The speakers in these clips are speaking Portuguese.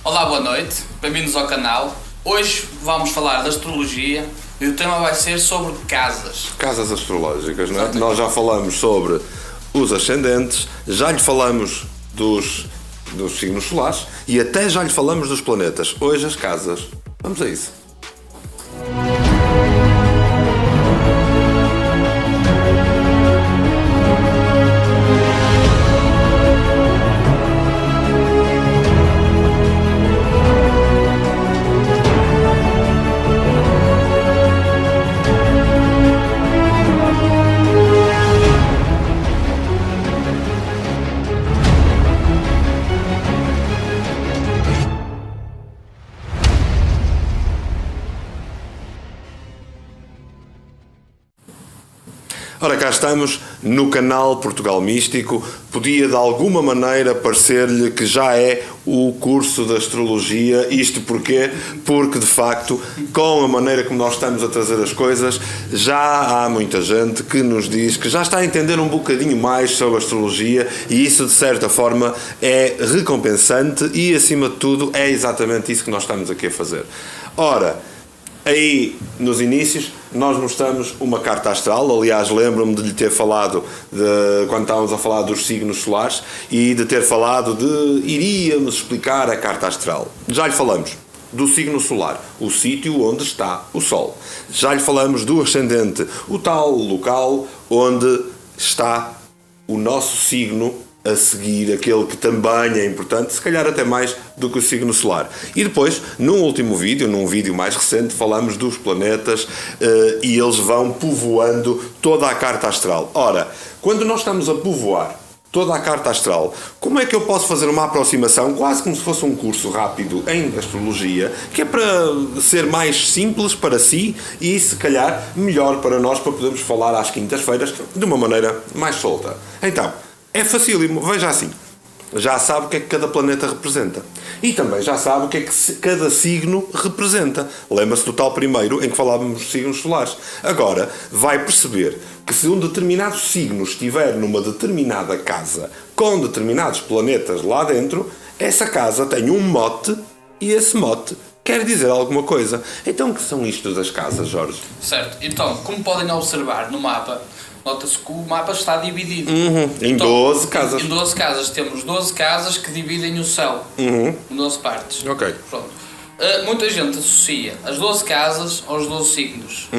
Olá, boa noite, bem-vindos ao canal. Hoje vamos falar da astrologia e o tema vai ser sobre casas. Casas astrológicas, não é? Nós já falamos sobre os ascendentes, já lhe falamos dos signos solares e até já lhe falamos dos planetas. Hoje as casas. Vamos a isso. Ora, cá estamos no canal Portugal Místico. Podia de alguma maneira parecer-lhe que já é o curso de astrologia. Isto porquê? Porque de facto, com a maneira como nós estamos a trazer as coisas, já há muita gente que nos diz que já está a entender um bocadinho mais sobre a astrologia e isso de certa forma é recompensante e acima de tudo é exatamente isso que nós estamos aqui a fazer. Ora, aí, nos inícios, nós mostramos uma carta astral. Aliás, lembro-me de lhe ter falado, quando estávamos a falar dos signos solares, e de ter falado iríamos explicar a carta astral. Já lhe falamos do signo solar, o sítio onde está o Sol. Já lhe falamos do ascendente, o tal local onde está o nosso signo a seguir, aquele que também é importante, se calhar até mais do que o signo solar. E depois, num último vídeo, num vídeo mais recente, falamos dos planetas e eles vão povoando toda a carta astral. Ora, quando nós estamos a povoar toda a carta astral, como é que eu posso fazer uma aproximação, quase como se fosse um curso rápido em astrologia, que é para ser mais simples para si e, se calhar, melhor para nós, para podermos falar às quintas-feiras de uma maneira mais solta. Então, é facílimo, veja assim. Já sabe o que é que cada planeta representa. E também já sabe o que é que cada signo representa. Lembra-se do tal primeiro em que falávamos dos signos solares. Agora, vai perceber que se um determinado signo estiver numa determinada casa com determinados planetas lá dentro, essa casa tem um mote e esse mote quer dizer alguma coisa. Então, o que são isto das casas, Jorge? Certo, então, como podem observar no mapa, nota-se que o mapa está dividido. Em 12 casas. Em 12 casas. Temos 12 casas que dividem o céu. Em 12 partes. Ok. Pronto. Muita gente associa as 12 casas aos 12 signos.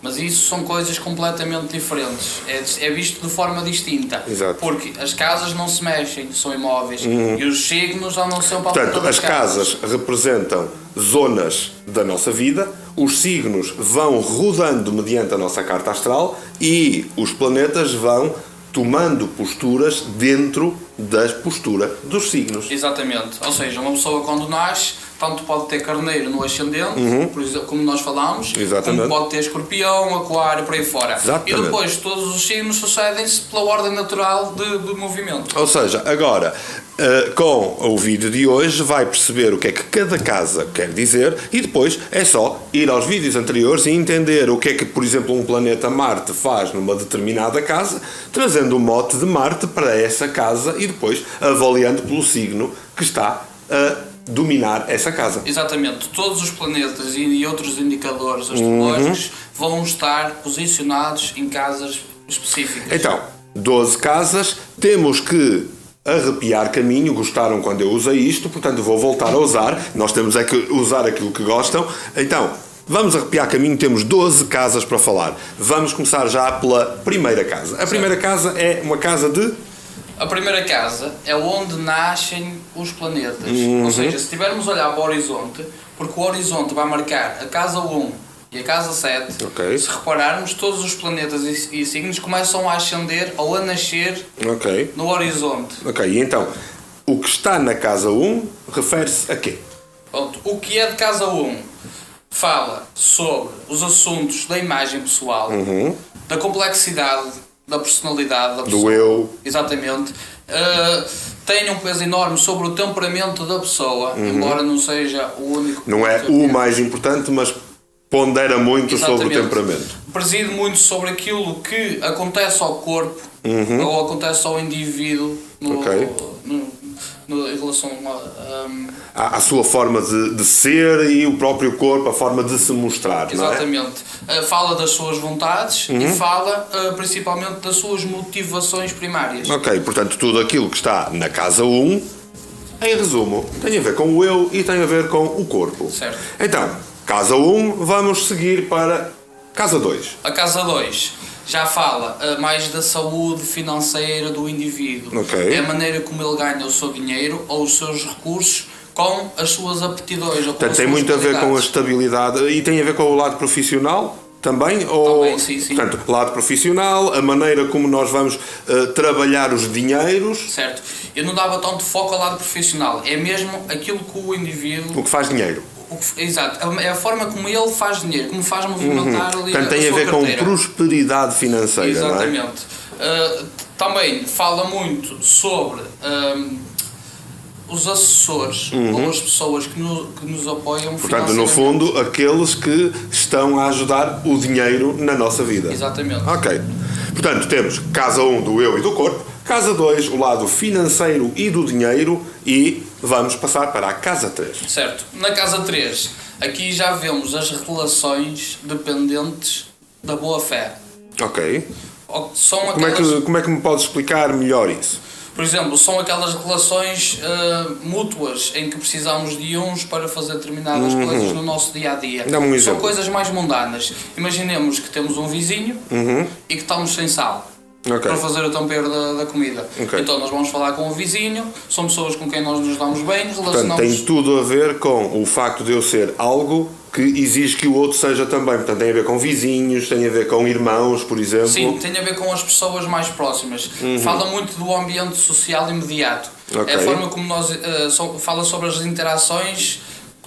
Mas isso são coisas completamente diferentes. É visto de forma distinta. Exato. Porque as casas não se mexem, são imóveis. E os signos já não são para Portanto, as casas representam zonas da nossa vida, os signos vão rodando mediante a nossa carta astral e os planetas vão tomando posturas dentro da postura dos signos. Exatamente. Ou seja, uma pessoa quando nasce, tanto pode ter carneiro no ascendente, por exemplo, como nós falámos, Exatamente. como pode ter escorpião, aquário, por aí fora. Exatamente. E depois todos os signos sucedem-se pela ordem natural de movimento. Ou seja, agora, com o vídeo de hoje, vai perceber o que é que cada casa quer dizer e depois é só ir aos vídeos anteriores e entender o que é que, por exemplo, um planeta Marte faz numa determinada casa, trazendo o mote de Marte para essa casa e depois avaliando pelo signo que está a dominar essa casa. Exatamente. Todos os planetas e outros indicadores astrológicos vão estar posicionados em casas específicas. Então, 12 casas, temos que arrepiar caminho. Gostaram quando eu usei isto, portanto vou voltar a usar. Nós temos é que usar aquilo que gostam. Então, vamos arrepiar caminho, temos 12 casas para falar. Vamos começar já pela primeira casa. A primeira casa é uma casa de... A primeira casa é onde nascem os planetas. Ou seja, se estivermos a olhar para o horizonte, porque o horizonte vai marcar a casa 1 e a casa 7, Ok. se repararmos, todos os planetas e signos começam a ascender ou a nascer no horizonte. Ok, e então, o que está na casa 1 refere-se a quê? Pronto, o que é de casa 1 fala sobre os assuntos da imagem pessoal, da complexidade da personalidade da pessoa. Do eu. Exatamente. Tem um peso enorme sobre o temperamento da pessoa, embora não seja o único. Não é o mais importante, mas pondera muito sobre o temperamento. Preside muito sobre aquilo que acontece ao corpo ou acontece ao indivíduo em relação À sua forma de ser e o próprio corpo, a forma de se mostrar, não é? exatamente. Fala das suas vontades e fala principalmente das suas motivações primárias. Ok, portanto, tudo aquilo que está na casa 1, em resumo, tem a ver com o eu e tem a ver com o corpo. Certo. Então, casa 1, vamos seguir para casa 2. A casa 2 já fala mais da saúde financeira do indivíduo. Ok. É a maneira como ele ganha o seu dinheiro ou os seus recursos com as suas aptidões. Ou com Portanto, as tem suas muito a ver com a qualidades. estabilidade e tem a ver com o lado profissional também? Ou, Também, sim. Portanto, lado profissional, a maneira como nós vamos trabalhar os dinheiros, Certo. Eu não dava tanto foco ao lado profissional. É mesmo aquilo que o indivíduo... o que faz dinheiro. Exato. É a forma como ele faz dinheiro, como faz movimentar ali Portanto, tem a sua ver com carteira. prosperidade financeira, não é? Exatamente. Também fala muito sobre os assessores ou as pessoas que nos apoiam Portanto, no financeiramente. fundo, aqueles que estão a ajudar o dinheiro na nossa vida. Exatamente. Ok. Portanto, temos casa 1 do eu e do corpo, casa 2 o lado financeiro e do dinheiro e vamos passar para a casa 3. Certo. Na casa 3, aqui já vemos as relações dependentes da boa-fé. Ok. São Como aquelas, é que me podes explicar melhor isso? por exemplo, são aquelas relações mútuas em que precisamos de uns para fazer determinadas coisas no nosso dia-a-dia. Dá-me um São exemplo. coisas mais mundanas. Imaginemos que temos um vizinho e que estamos sem sal. Ok. Para fazer o tempero da comida. Ok. Então nós vamos falar com o vizinho, são pessoas com quem nós nos damos bem, Portanto, relacionamos... tem tudo a ver com o facto de eu ser algo que exige que o outro seja também. Portanto, tem a ver com vizinhos, tem a ver com irmãos, por exemplo. Sim, tem a ver com as pessoas mais próximas. Fala muito do ambiente social imediato. Ok. É a forma como nós... fala sobre as interações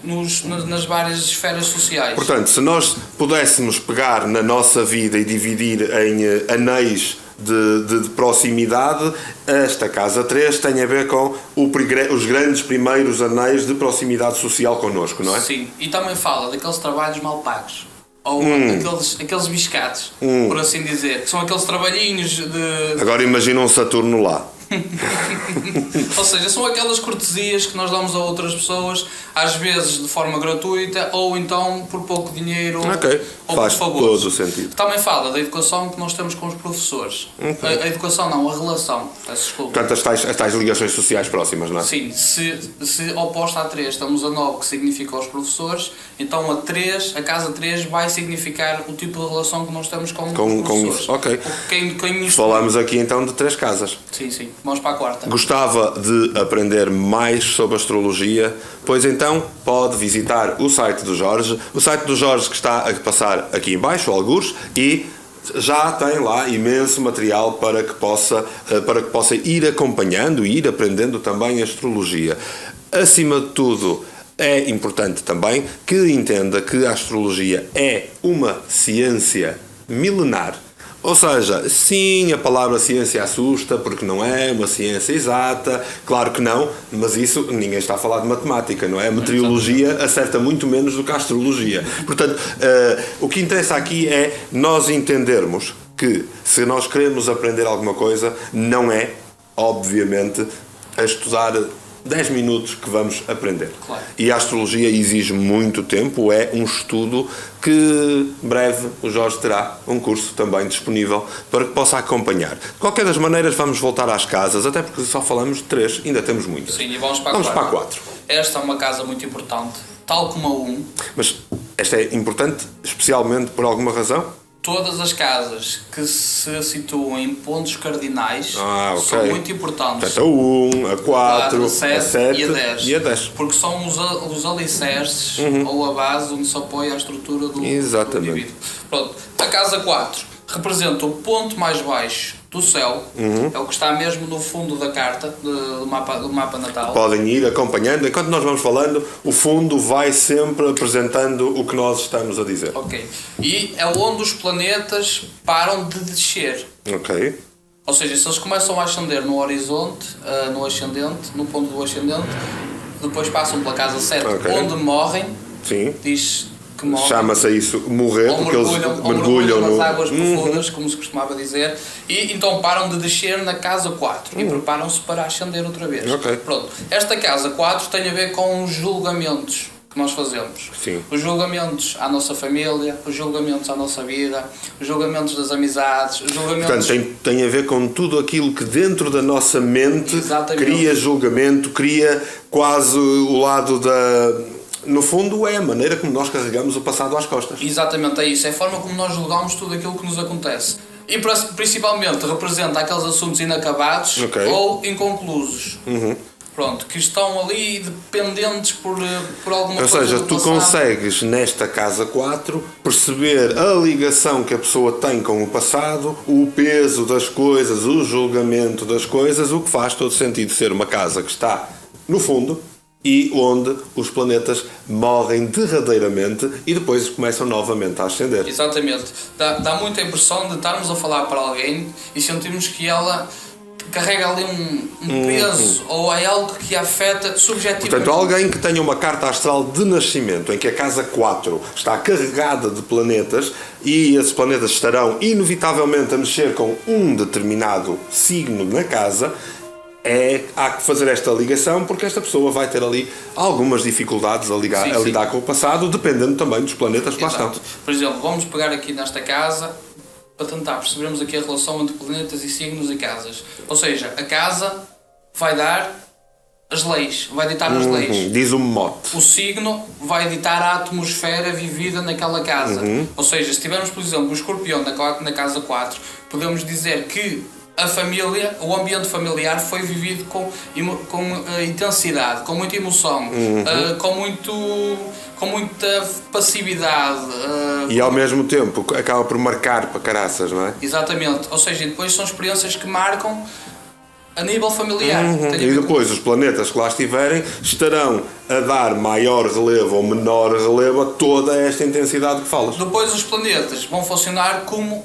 nas várias esferas sociais. Portanto, se nós pudéssemos pegar na nossa vida e dividir em anéis de proximidade, esta casa 3 tem a ver com os grandes primeiros anéis de proximidade social connosco, não é? Sim, e também fala daqueles trabalhos mal pagos. Ou aqueles biscates, por assim dizer. Que são aqueles trabalhinhos de... Agora imagina um Saturno lá. Ou seja, são aquelas cortesias que nós damos a outras pessoas, às vezes de forma gratuita ou então por pouco dinheiro Ok, ou faz por favores. todo o sentido. Também fala da educação que nós temos com os professores. A educação não, a relação. Peço desculpa. Portanto, as tais ligações sociais próximas, não é? Sim, se oposta a 3 estamos a 9 que significa os professores, então a casa 3 vai significar o tipo de relação que nós temos com os professores. Ok. Quem Falamos aqui então de 3 casas. Sim. Vamos para a quarta. Gostava de aprender mais sobre astrologia? Pois então pode visitar o site do Jorge. O site do Jorge que está a passar aqui em baixo, algures, e já tem lá imenso material para que possa ir acompanhando e ir aprendendo também astrologia. Acima de tudo, é importante também que entenda que a astrologia é uma ciência milenar. Ou seja, sim, a palavra ciência assusta porque não é uma ciência exata, claro que não, mas isso ninguém está a falar de matemática, não é? A meteorologia acerta muito menos do que a astrologia. Portanto, o que interessa aqui é nós entendermos que se nós queremos aprender alguma coisa, não é, obviamente, a estudar 10 minutos que vamos aprender. Claro. E a astrologia exige muito tempo, é um estudo que breve o Jorge terá um curso também disponível para que possa acompanhar. De qualquer das maneiras, vamos voltar às casas, até porque só falamos de 3, ainda temos muitas. Sim, e vamos para a 4. Esta é uma casa muito importante, tal como a 1. Mas esta é importante especialmente por alguma razão? Todas as casas que se situam em pontos cardinais ok. são muito importantes. Portanto, a 1, a 4, a a 7 e a 10. 10. Porque são os alicerces ou a base onde se apoia a estrutura do indivíduo. Pronto. A casa 4 representa o ponto mais baixo do céu, é o que está mesmo no fundo da carta do mapa natal. Podem ir acompanhando, enquanto nós vamos falando, o fundo vai sempre apresentando o que nós estamos a dizer. Ok. E é onde os planetas param de descer. Ok. Ou seja, se eles começam a ascender no horizonte, no ascendente, no ponto do ascendente, depois passam pela casa 7, Ok. onde morrem, Sim. diz que morrem. Chama-se isso morrer, ou porque mergulham nas águas profundas, como se costumava dizer, e então param de descer na casa 4 e preparam-se para ascender outra vez. Okay. Pronto. Esta casa 4 tem a ver com os julgamentos que nós fazemos. Sim. Os julgamentos à nossa família, os julgamentos à nossa vida, os julgamentos das amizades, os julgamentos... Portanto, tem a ver com tudo aquilo que dentro da nossa mente cria julgamento, cria quase o lado da... No fundo, é a maneira como nós carregamos o passado às costas. Exatamente, é isso. É a forma como nós julgamos tudo aquilo que nos acontece. E principalmente representa aqueles assuntos inacabados ou inconclusos. Pronto, que estão ali dependentes por alguma coisa. Ou seja, tu consegues nesta casa 4 perceber a ligação que a pessoa tem com o passado, o peso das coisas, o julgamento das coisas, o que faz todo sentido ser uma casa que está no fundo e onde os planetas morrem derradeiramente e depois começam novamente a ascender. Exatamente. Dá muita impressão de estarmos a falar para alguém e sentirmos que ela carrega ali um peso ou é algo que a afeta subjetivamente. Portanto, alguém que tenha uma carta astral de nascimento em que a casa 4 está carregada de planetas e esses planetas estarão inevitavelmente a mexer com um determinado signo na casa, há que fazer esta ligação porque esta pessoa vai ter ali algumas dificuldades a lidar com o passado, dependendo também dos planetas que lá estão. Por exemplo, vamos pegar aqui nesta casa para tentar percebermos aqui a relação entre planetas e signos e casas. Ou seja, a casa vai dar as leis, vai ditar as leis. Diz um mote. O signo vai ditar a atmosfera vivida naquela casa. Ou seja, se tivermos, por exemplo, um escorpião na casa 4, podemos dizer que a família, o ambiente familiar foi vivido com intensidade, com muita emoção, com muita passividade. E ao mesmo tempo acaba por marcar para caraças, não é? Exatamente. Ou seja, depois são experiências que marcam a nível familiar. E depois os planetas que lá estiverem estarão a dar maior relevo ou menor relevo a toda esta intensidade que falas. Depois os planetas vão funcionar como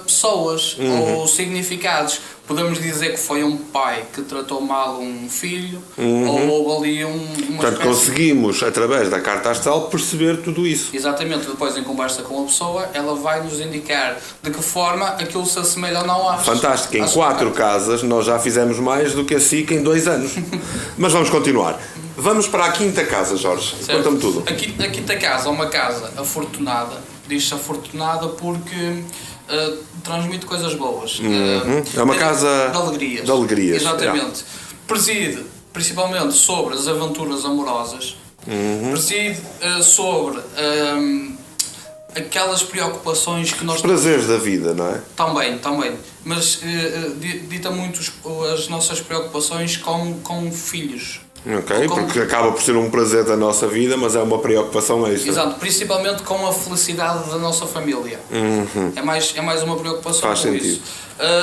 pessoas ou significados. Podemos dizer que foi um pai que tratou mal um filho ou houve ali uma Portanto, conseguimos, através da carta astral, perceber tudo isso. Exatamente. Depois, em conversa com a pessoa, ela vai nos indicar de que forma aquilo se assemelha ou não às... Fantástico. Em 4 casas, nós já fizemos mais do que a SIC em 2 anos. Mas vamos continuar. Vamos para a 5ª casa, Jorge. Conta-me tudo. A 5ª casa é uma casa afortunada. Diz-se afortunada porque... transmite coisas boas. É uma casa de alegrias. Exatamente. Yeah. Preside principalmente sobre as aventuras amorosas. Preside sobre aquelas preocupações que nós... Os prazeres da vida, não é? Também. Mas dita muito as nossas preocupações com filhos. Ok, porque acaba por ser um prazer da nossa vida, mas é uma preocupação extra. Exato, principalmente com a felicidade da nossa família. É mais uma preocupação. Faz com sentido. Isso.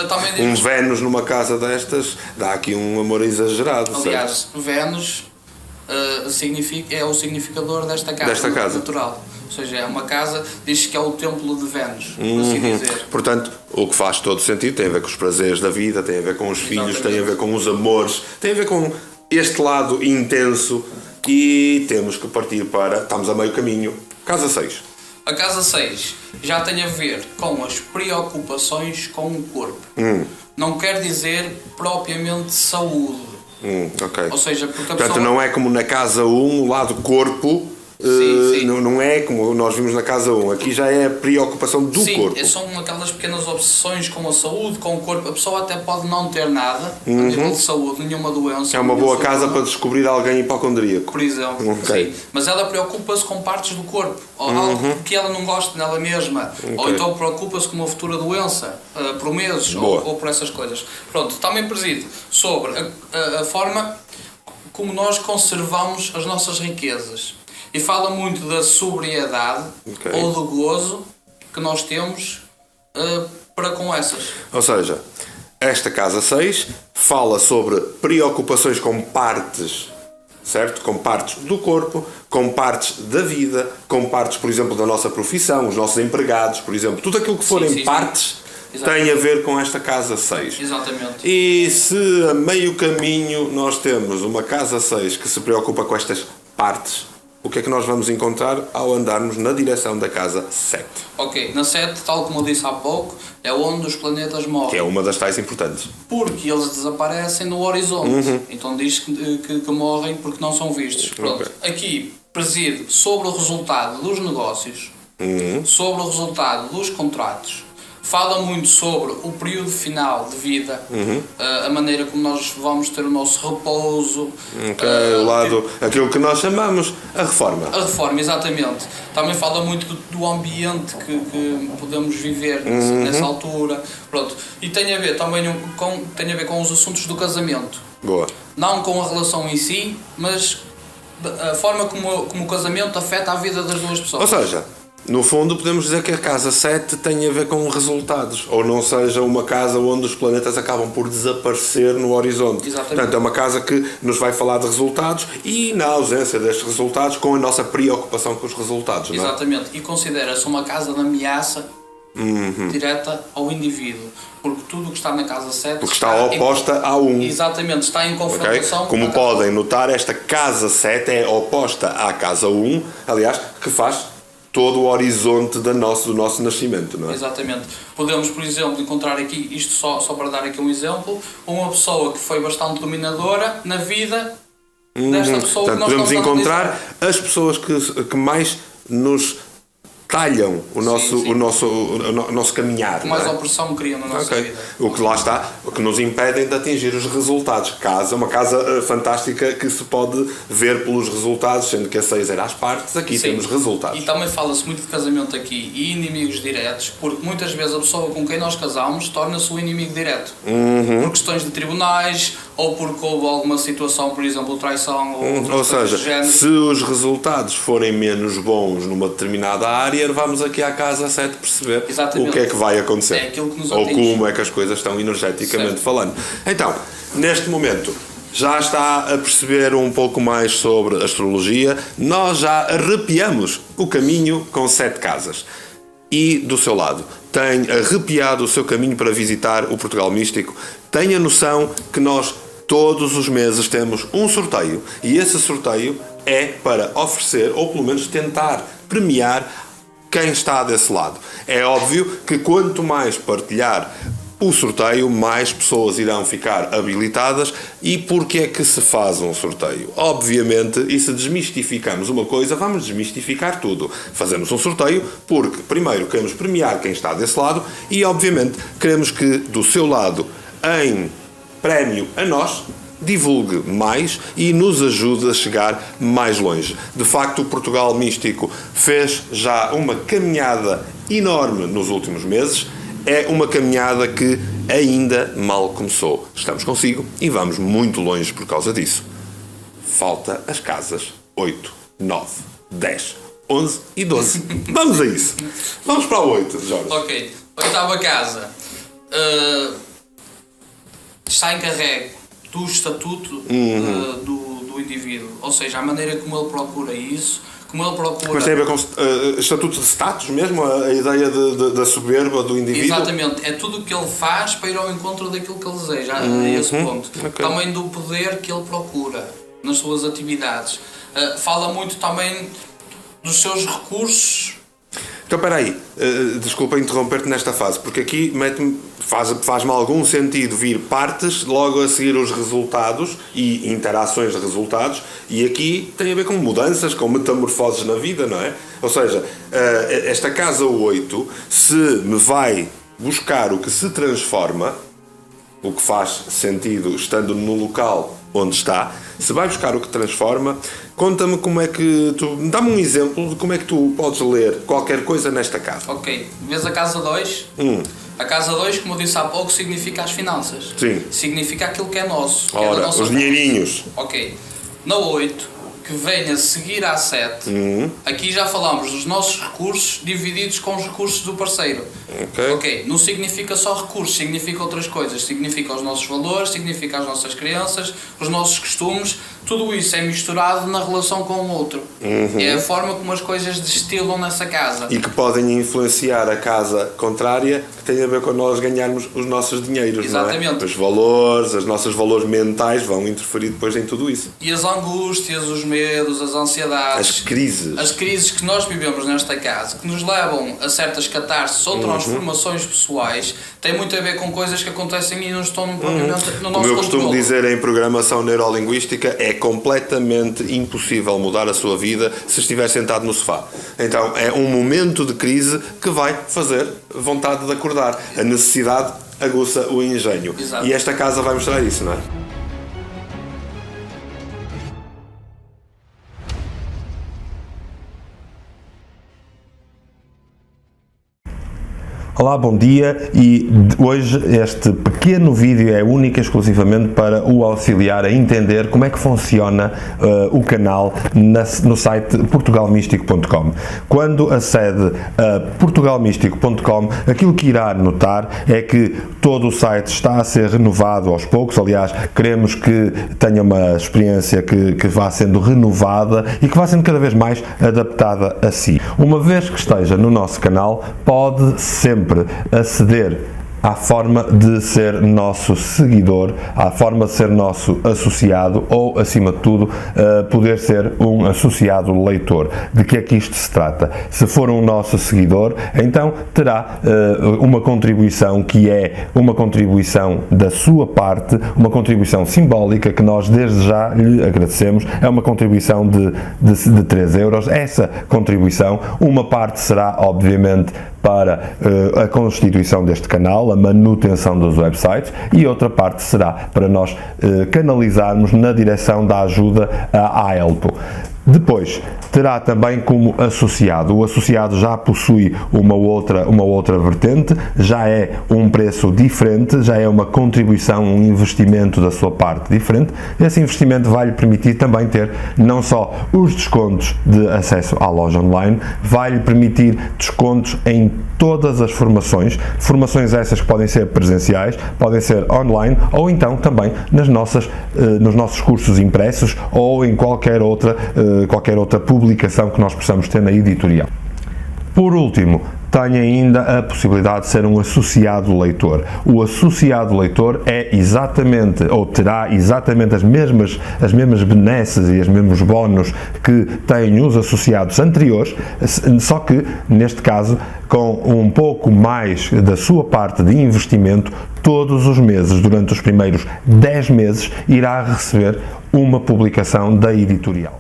Também Vênus numa casa destas dá aqui um amor exagerado. Aliás, Vênus é o significador desta casa. Natural. Ou seja, é uma casa, diz que é o templo de Vênus, por assim dizer. Portanto, o que faz todo sentido tem a ver com os prazeres da vida, tem a ver com os filhos, tem a ver com os amores, tem a ver com este lado intenso e temos que partir para... Estamos a meio caminho. Casa 6. A casa 6 já tem a ver com as preocupações com o corpo. Não quer dizer propriamente saúde. Ok. Ou seja, porque a Portanto, pessoa... não é como na casa 1, o lado corpo... Sim. Não é como nós vimos na casa 1. Aqui já é a preocupação do corpo. Sim, são aquelas pequenas obsessões com a saúde, com o corpo. A pessoa até pode não ter nada a nível de saúde, nenhuma doença. É uma boa casa para descobrir alguém hipocondríaco. Por exemplo, sim. Mas ela preocupa-se com partes do corpo, ou algo que ela não gosta nela mesma, ou então preocupa-se com uma futura doença, por meses, ou por essas coisas. Pronto, também preside sobre a forma como nós conservamos as nossas riquezas. E fala muito da sobriedade ou do gozo que nós temos para com essas. Ou seja, esta casa 6 fala sobre preocupações com partes, certo? Com partes do corpo, com partes da vida, com partes, por exemplo, da nossa profissão, os nossos empregados, por exemplo. Tudo aquilo que forem partes tem a ver com esta casa 6. Exatamente. E se a meio caminho nós temos uma casa 6 que se preocupa com estas partes, o que é que nós vamos encontrar ao andarmos na direção da casa 7? Ok, na 7, tal como eu disse há pouco, é onde os planetas morrem. Que é uma das tais importantes. Porque eles desaparecem no horizonte. Então diz que morrem porque não são vistos. Pronto, aqui preside sobre o resultado dos negócios, sobre o resultado dos contratos. Fala muito sobre o período final de vida, a maneira como nós vamos ter o nosso repouso. O lado, aquilo que nós chamamos a reforma. A reforma, exatamente. Também fala muito do ambiente que podemos viver nessa altura. Pronto. E tem a ver também com os assuntos do casamento. Boa. Não com a relação em si, mas a forma como o casamento afeta a vida das duas pessoas. Ou seja, no fundo podemos dizer que a casa 7 tem a ver com resultados, ou não seja uma casa onde os planetas acabam por desaparecer no horizonte. Exatamente. Portanto, é uma casa que nos vai falar de resultados e na ausência destes resultados com a nossa preocupação com os resultados. Exatamente, e considera-se uma casa de ameaça direta ao indivíduo, porque tudo o que está na casa 7 porque está oposta à 1. Exatamente, está em confrontação. Como podem notar, esta casa 7 é oposta à casa 1, aliás, que faz todo o horizonte do nosso nascimento, não é? Exatamente. Podemos, por exemplo, encontrar aqui, isto só para dar aqui um exemplo, uma pessoa que foi bastante dominadora na vida desta pessoa. Portanto, que nós podemos encontrar as pessoas que mais nos talham o nosso caminhar. Que mais opressão criam na nossa vida. O que lá está, o que nos impedem de atingir os resultados. Uma casa fantástica que se pode ver pelos resultados, sendo que a 6 era às partes, aqui temos resultados. E também fala-se muito de casamento aqui e inimigos diretos, porque muitas vezes a pessoa com quem nós casamos torna-se o inimigo direto. Por questões de tribunais, ou porque houve alguma situação, por exemplo, traição, ou seja, se os resultados forem menos bons numa determinada área, vamos aqui à casa 7 perceber o que é que vai acontecer. É aquilo que nos ou atinge. como é que as coisas estão energeticamente falando. Então, neste momento, já está a perceber um pouco mais sobre astrologia, nós já arrepiamos o caminho com 7 casas. E do seu lado, tem arrepiado o seu caminho para visitar o Portugal Místico, tenha noção que nós todos os meses temos um sorteio, e esse sorteio é para oferecer, ou pelo menos tentar premiar, quem está desse lado. É óbvio que quanto mais partilhar o sorteio, mais pessoas irão ficar habilitadas. E porquê é que se faz um sorteio? Obviamente, e se desmistificamos uma coisa, vamos desmistificar tudo. Fazemos um sorteio porque, primeiro, queremos premiar quem está desse lado e, obviamente, queremos que, do seu lado, em prémio a nós, divulgue mais e nos ajude a chegar mais longe. De facto, o Portugal Místico fez já uma caminhada enorme nos últimos meses. É uma caminhada que ainda mal começou. Estamos consigo e vamos muito longe por causa disso. Falta as casas 8, 9, 10, 11 e 12. Vamos a isso. Vamos para a 8, Jorge. Ok. Oitava casa. Está encarregue do estatuto do indivíduo. Ou seja, a maneira como ele procura isso, como ele procura... Mas tem a ver com estatuto de status mesmo? A ideia da soberba do indivíduo? Exatamente. É tudo o que ele faz para ir ao encontro daquilo que ele deseja, a esse ponto. Okay. Também do poder que ele procura nas suas atividades. Fala muito também dos seus recursos. Então, espera aí, desculpa interromper-te nesta fase, porque aqui faz-me algum sentido vir partes, logo a seguir os resultados e interações de resultados, e aqui tem a ver com mudanças, com metamorfoses na vida, não é? Ou seja, esta casa 8, se me vai buscar o que se transforma, o que faz sentido estando no local onde está, se vai buscar o que transforma, conta-me como é que tu... Dá-me um exemplo de como é que tu podes ler qualquer coisa nesta casa. Ok. Vês a casa 2? A casa 2, como eu disse há pouco, significa as finanças. Sim. Significa aquilo que é nosso. Ora, que é da nossa os dinheirinhos. Ok. Na 8, que vem a seguir à 7, aqui já falamos dos nossos recursos divididos com os recursos do parceiro. Ok. Não significa só recursos, significa outras coisas. Significa os nossos valores, significa as nossas crenças, os nossos costumes, tudo isso é misturado na relação com o outro. É a forma como as coisas destilam nessa casa. E que podem influenciar a casa contrária, que tem a ver com nós ganharmos os nossos dinheiros. Exatamente. Não é? Os valores, os nossos valores mentais vão interferir depois em tudo isso. E as angústias, os medos, as ansiedades. As crises. As crises que nós vivemos nesta casa, que nos levam a certas catarses ou transformações pessoais, tem muito a ver com coisas que acontecem e não estão propriamente no nosso Como eu costumo controle. dizer em programação neurolinguística, é completamente impossível mudar a sua vida se estiver sentado no sofá. Então é um momento de crise que vai fazer vontade de acordar. A necessidade aguça o engenho. Exato. E esta casa vai mostrar isso, não é? Olá, bom dia, e hoje este pequeno vídeo é único e exclusivamente para o auxiliar a entender como é que funciona o canal no site portugalmístico.com. Quando acede a portugalmístico.com, aquilo que irá notar é que todo o site está a ser renovado aos poucos. Aliás, queremos que tenha uma experiência que vá sendo renovada e que vá sendo cada vez mais adaptada a si. Uma vez que esteja no nosso canal, pode sempre aceder à forma de ser nosso seguidor, à forma de ser nosso associado ou, acima de tudo, poder ser um associado leitor. De que é que isto se trata? Se for um nosso seguidor, então terá uma contribuição que é uma contribuição da sua parte, uma contribuição simbólica que nós desde já lhe agradecemos. É uma contribuição de 3 euros. Essa contribuição, uma parte será, obviamente, para a constituição deste canal, a manutenção dos websites, e outra parte será para nós canalizarmos na direção da ajuda à AELPO. Depois, terá também como associado. O associado já possui uma outra vertente, já é um preço diferente, já é uma contribuição, um investimento da sua parte diferente. Esse investimento vai lhe permitir também ter não só os descontos de acesso à loja online, vai lhe permitir descontos em todas as formações essas que podem ser presenciais, podem ser online ou então também nos nossos cursos impressos ou em qualquer outra publicação que nós possamos ter na editorial. Por último, tem ainda a possibilidade de ser um associado leitor. O associado leitor é exatamente, ou terá exatamente as mesmas benesses e os mesmos bónus que têm os associados anteriores, só que, neste caso, com um pouco mais da sua parte de investimento, todos os meses, durante os primeiros 10 meses, irá receber uma publicação da editorial.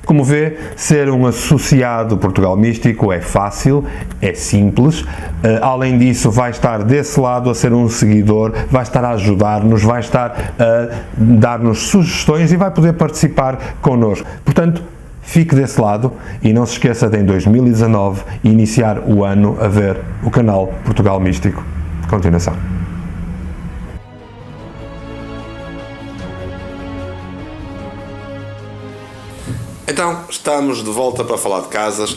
Como vê, ser um associado Portugal Místico é fácil, é simples. Além disso, vai estar desse lado a ser um seguidor, vai estar a ajudar-nos, vai estar a dar-nos sugestões e vai poder participar connosco. Portanto, fique desse lado e não se esqueça de, em 2019, iniciar o ano a ver o canal Portugal Místico. Continuação. Então, estamos de volta para falar de casas,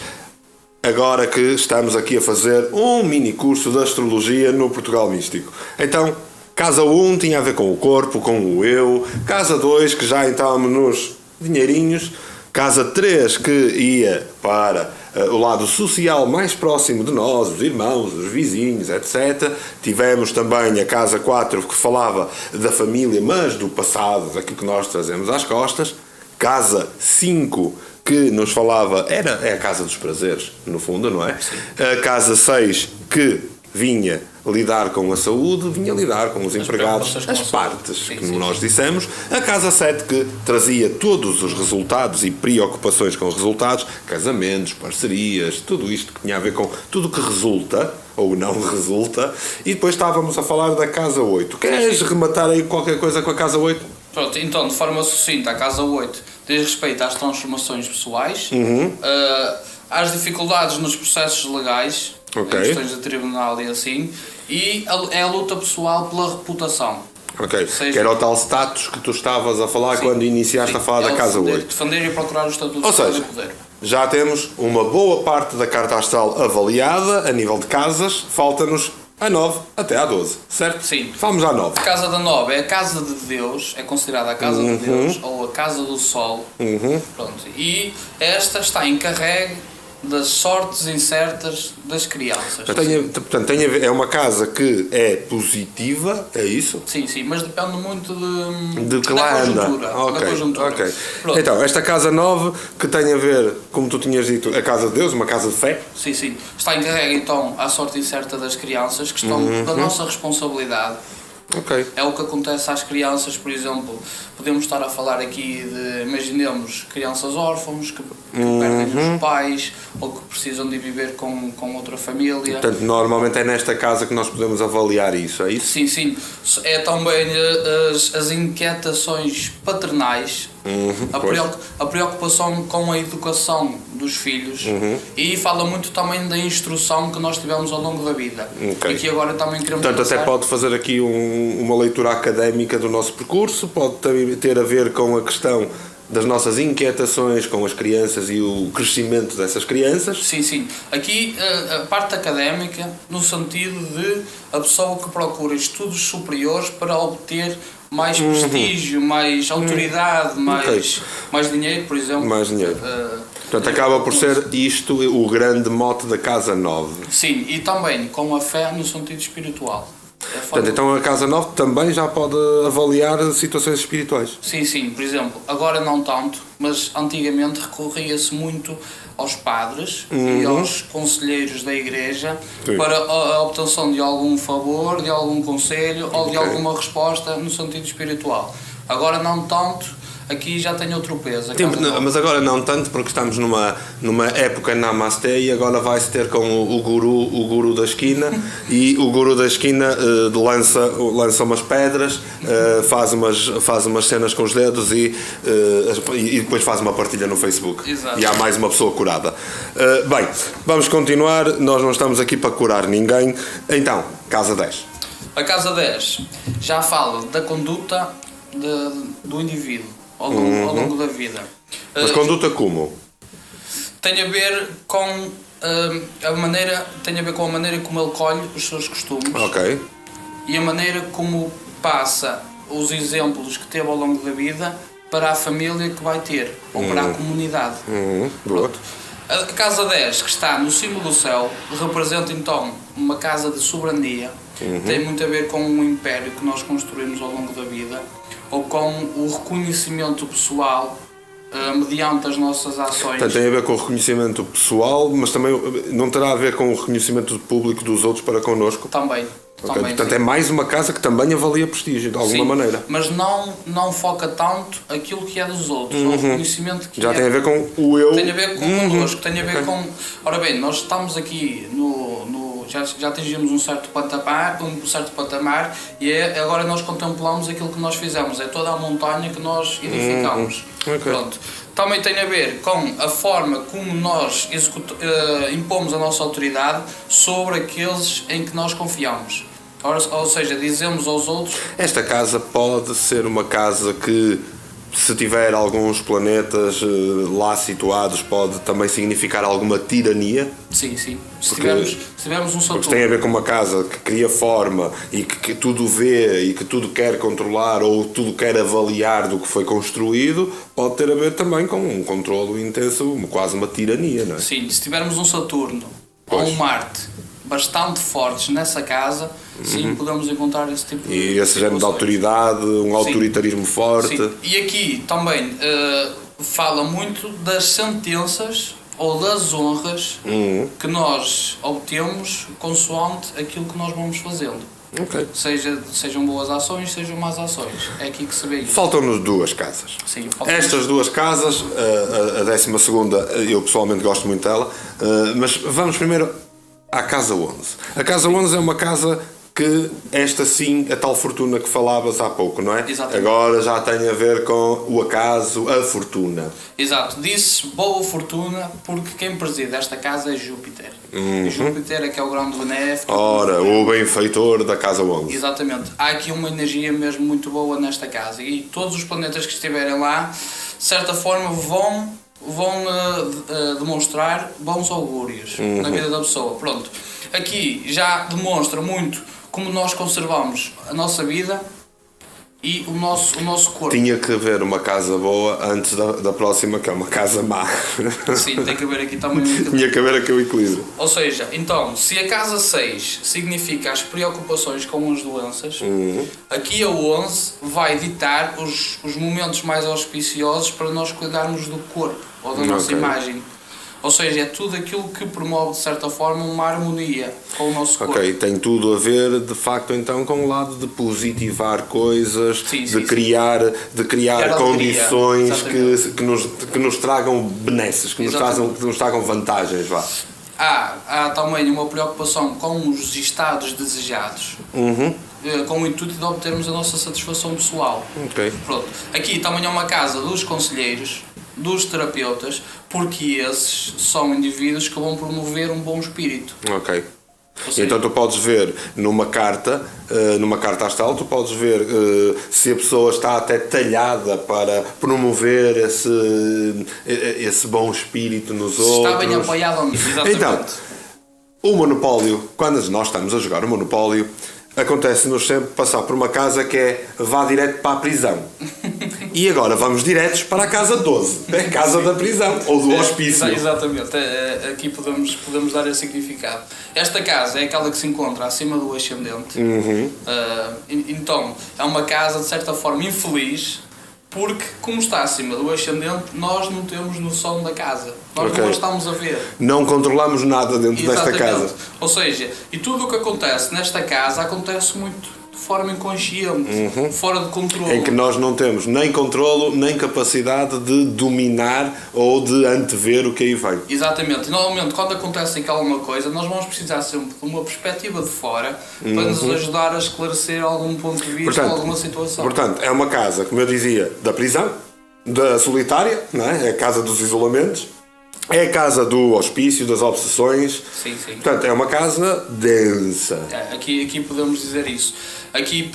agora que estamos aqui a fazer um mini curso de astrologia no Portugal Místico. Então, casa 1 tinha a ver com o corpo, com o eu, casa 2 que já entramos nos dinheirinhos, casa 3 que ia para o lado social mais próximo de nós, os irmãos, os vizinhos, etc. Tivemos também a casa 4 que falava da família, mas do passado, daquilo que nós trazemos às costas. Casa 5, que nos falava, é a casa dos prazeres, no fundo, não é? Sim. A casa 6, que vinha lidar com a saúde, vinha lidar com os empregados, as partes, que nós dissemos. A casa 7, que trazia todos os resultados e preocupações com os resultados, casamentos, parcerias, tudo isto que tinha a ver com tudo que resulta ou não resulta. E depois estávamos a falar da casa 8. Queres rematar aí qualquer coisa com a casa 8? Pronto, então, de forma sucinta, a casa 8 diz respeito às transformações pessoais, às dificuldades nos processos legais, em questões de tribunal e assim, e é a luta pessoal pela reputação. Ok, que era o tal status que tu estavas a falar quando iniciaste a falar da casa 8. Defender e procurar o estatuto ou seja, do poder. Já temos uma boa parte da carta astral avaliada a nível de casas, falta-nos A 9 até à 12, certo? Sim. Vamos à 9. A casa da 9 é a casa de Deus, é considerada a casa de Deus, ou a casa do Sol. Pronto. E esta está encarregue das sortes incertas das crianças. Portanto, tem a ver, é uma casa que é positiva, é isso? Sim, mas depende muito de que lá anda. Ok. Então, esta casa 9, que tem a ver, como tu tinhas dito, a casa de Deus, uma casa de fé? Sim. Está encarregue então à sorte incerta das crianças, que estão da nossa responsabilidade. Okay. É o que acontece às crianças, por exemplo, podemos estar a falar aqui de, imaginemos, crianças órfãos que perdem os pais ou que precisam de viver com outra família. Portanto, normalmente é nesta casa que nós podemos avaliar isso, é isso? Sim. É também as inquietações paternais, a preocupação com a educação dos filhos e fala muito também da instrução que nós tivemos ao longo da vida. E que agora também queremos Portanto, até pode fazer aqui uma leitura académica do nosso percurso, pode ter a ver com a questão das nossas inquietações com as crianças e o crescimento dessas crianças. Sim. Aqui a parte académica, no sentido de a pessoa que procura estudos superiores para obter mais prestígio, mais autoridade, mais dinheiro, por exemplo. Mais dinheiro. Portanto, acaba por ser isto o grande mote da Casa 9. Sim, e também com a fé no sentido espiritual. Portanto, então a Casa 9 também já pode avaliar situações espirituais. Sim, por exemplo, agora não tanto, mas antigamente recorria-se muito aos padres e aos conselheiros da igreja para a obtenção de algum favor, de algum conselho ou de alguma resposta no sentido espiritual. Agora não tanto. Aqui já tem outro peso. Mas agora não tanto, porque estamos numa época Namastê e agora vai-se ter com o guru da esquina e o guru da esquina lança umas pedras, faz umas cenas com os dedos e depois faz uma partilha no Facebook. Exato. E há mais uma pessoa curada. Bem, vamos continuar, nós não estamos aqui para curar ninguém. Então, Casa 10. A Casa 10 já fala da conduta do indivíduo ao longo da vida. Mas conduta como? Tem a ver com a maneira como ele colhe os seus costumes. Ok. E a maneira como passa os exemplos que teve ao longo da vida para a família que vai ter, ou para a comunidade. Boa. A Casa 10, que está no cimo do céu, representa então uma casa de soberania. Tem muito a ver com um império que nós construímos ao longo da vida, ou com o reconhecimento pessoal mediante as nossas ações. Portanto, tem a ver com o reconhecimento pessoal, mas também não terá a ver com o reconhecimento público dos outros para connosco? Também. Okay. Portanto, é mais uma casa que também avalia prestígio, de alguma maneira. Mas não foca tanto aquilo que é dos outros, o reconhecimento que já tem a ver com o eu. Tem a ver com connosco, tem a ver com... Ora bem, nós estamos aqui já atingimos um certo patamar e agora nós contemplamos aquilo que nós fizemos, é toda a montanha que nós edificamos. Pronto. Também tem a ver com a forma como nós impomos a nossa autoridade sobre aqueles em que nós confiamos. Ou seja, dizemos aos outros... Esta casa pode ser uma casa que, se tiver alguns planetas lá situados, pode também significar alguma tirania? Sim. Se tivermos um Saturno... Porque tem a ver com uma casa que cria forma e que tudo vê e que tudo quer controlar ou tudo quer avaliar do que foi construído, pode ter a ver também com um controlo intenso, quase uma tirania, não é? Sim, se tivermos um Saturno ou um Marte bastante fortes nessa casa, sim, podemos encontrar esse tipo de... E esse género de autoridade, um autoritarismo forte. Sim. E aqui também fala muito das sentenças ou das honras que nós obtemos consoante aquilo que nós vamos fazendo. Okay. Sejam boas ações, sejam más ações. É aqui que se vê isso. Faltam-nos duas casas. Sim, estas duas casas, a 12ª, eu pessoalmente gosto muito dela, mas vamos primeiro à Casa 11. A Casa 11 é uma casa que, esta sim, a tal fortuna que falavas há pouco, não é? Exatamente. Agora já tem a ver com o acaso, a fortuna. Exato. Disse boa fortuna porque quem preside esta casa é Júpiter. Júpiter é que é o grande benéfico. Ora, o benfeitor da Casa 11. Exatamente. Há aqui uma energia mesmo muito boa nesta casa e todos os planetas que estiverem lá, de certa forma, vão vão demonstrar bons augúrios na vida da pessoa. Pronto. Aqui já demonstra muito como nós conservamos a nossa vida e o nosso corpo. Tinha que haver uma casa boa antes da próxima, que é uma casa má. Sim, tem que haver aqui também Tinha que haver aquele equilíbrio. Ou seja, então, se a casa 6 significa as preocupações com as doenças, aqui a 11 vai ditar os momentos mais auspiciosos para nós cuidarmos do corpo ou da nossa imagem. Ou seja, é tudo aquilo que promove, de certa forma, uma harmonia com o nosso corpo. Ok, tem tudo a ver, de facto, então, com o lado de positivar coisas, de criar condições que nos tragam benesses, que nos tragam vantagens, vá. Há também uma preocupação com os estados desejados, com o intuito de obtermos a nossa satisfação pessoal. Okay. Pronto. Aqui também é uma casa dos conselheiros, dos terapeutas, porque esses são indivíduos que vão promover um bom espírito. Ok. Então tu podes ver numa carta astral, tu podes ver se a pessoa está até talhada para promover esse bom espírito nos outros. Está bem apoiado nisso, exatamente. Então, o Monopólio, quando nós estamos a jogar o Monopólio, acontece-nos sempre passar por uma casa que é vá direto para a prisão. E agora vamos diretos para a casa 12, a casa da prisão ou do hospício. Exatamente, aqui podemos dar esse significado. Esta casa é aquela que se encontra acima do ascendente. Então, é uma casa de certa forma infeliz, porque, como está acima do ascendente, nós não temos noção da casa. Nós não a estamos a ver. Não controlamos nada dentro desta casa. Ou seja, e tudo o que acontece nesta casa acontece muito de forma inconsciente, fora de controle. Em que nós não temos nem controlo, nem capacidade de dominar ou de antever o que aí vem. Exatamente. E normalmente, quando acontece alguma coisa, nós vamos precisar sempre de uma perspectiva de fora para nos ajudar a esclarecer algum ponto de vista, alguma situação. Portanto, é uma casa, como eu dizia, da prisão, da solitária, não é? É a casa dos isolamentos, é a casa do hospício, das obsessões. Sim. Portanto, é uma casa densa. Aqui podemos dizer isso.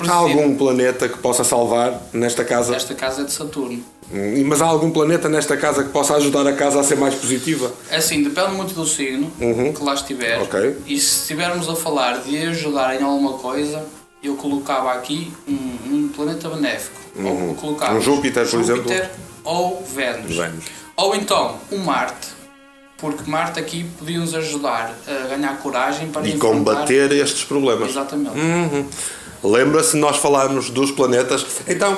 Há algum planeta que possa salvar nesta casa? Esta casa é de Saturno. Mas há algum planeta nesta casa que possa ajudar a casa a ser mais positiva? É assim, depende muito do signo que lá estiver. Okay. E se estivermos a falar de ajudar em alguma coisa, eu colocava aqui um planeta benéfico. Ou colocava um Júpiter, por exemplo. Ou Vênus. Ou então um Marte. Porque Marte aqui podia nos ajudar a ganhar coragem para enfrentar... combater estes problemas. Exatamente. Lembra-se, nós falámos dos planetas. Então,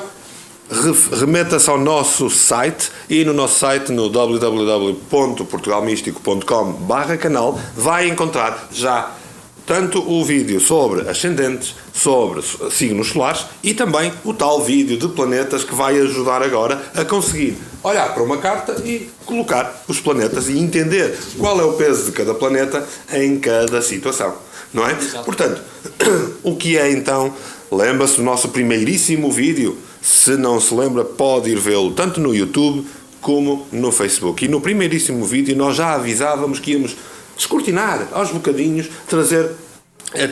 remeta-se ao nosso site, e no nosso site, no www.portugalmístico.com/canal, vai encontrar já tanto o vídeo sobre ascendentes, sobre signos solares, e também o tal vídeo de planetas que vai ajudar agora a conseguir olhar para uma carta e colocar os planetas e entender qual é o peso de cada planeta em cada situação, não é? Exato. Portanto, o que é então? Lembra-se do nosso primeiríssimo vídeo? Se não se lembra, pode ir vê-lo tanto no YouTube como no Facebook. E no primeiríssimo vídeo nós já avisávamos que íamos descortinar aos bocadinhos, trazer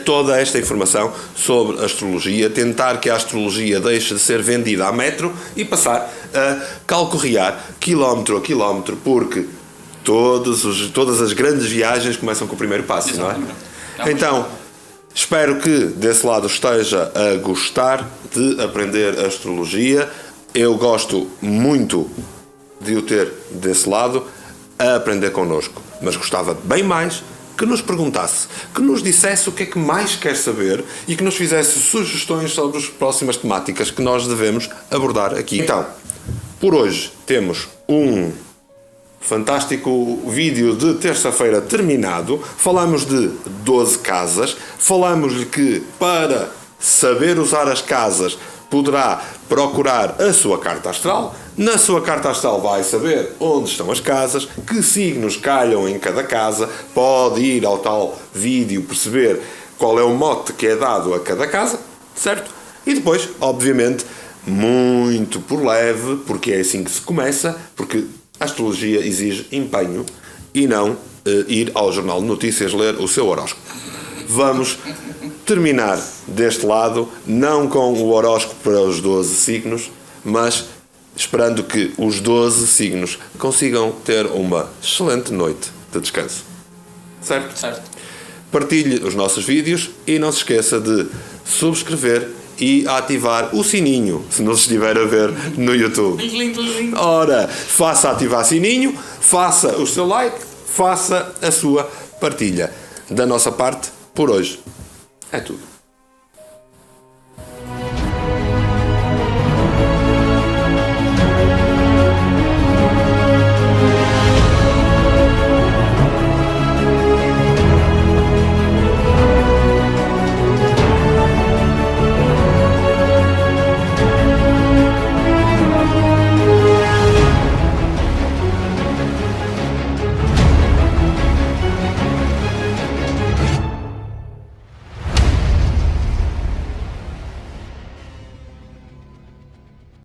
toda esta informação sobre a astrologia, tentar que a astrologia deixe de ser vendida a metro e passar a calcorrear quilómetro a quilómetro, porque todas as grandes viagens começam com o primeiro passo. Exatamente. Não é? Então, espero que desse lado esteja a gostar de aprender astrologia. Eu gosto muito de o ter desse lado a aprender connosco, mas gostava bem mais que nos perguntasse, que nos dissesse o que é que mais quer saber e que nos fizesse sugestões sobre as próximas temáticas que nós devemos abordar aqui. Então, por hoje temos um fantástico vídeo de terça-feira terminado. Falamos de 12 casas, falamos-lhe que para saber usar as casas poderá procurar a sua carta astral. Na sua carta astral vai saber onde estão as casas, que signos calham em cada casa, pode ir ao tal vídeo perceber qual é o mote que é dado a cada casa, certo? E depois, obviamente, muito por leve, porque é assim que se começa, porque a astrologia exige empenho e não ir ao Jornal de Notícias ler o seu horóscopo. Vamos terminar deste lado, não com o horóscopo para os 12 signos, mas esperando que os 12 signos consigam ter uma excelente noite de descanso. Certo? Certo. Partilhe os nossos vídeos e não se esqueça de subscrever e ativar o sininho, se nos estiver a ver no YouTube. Ora, faça ativar sininho, faça o seu like, faça a sua partilha. Da nossa parte, por hoje, é tudo.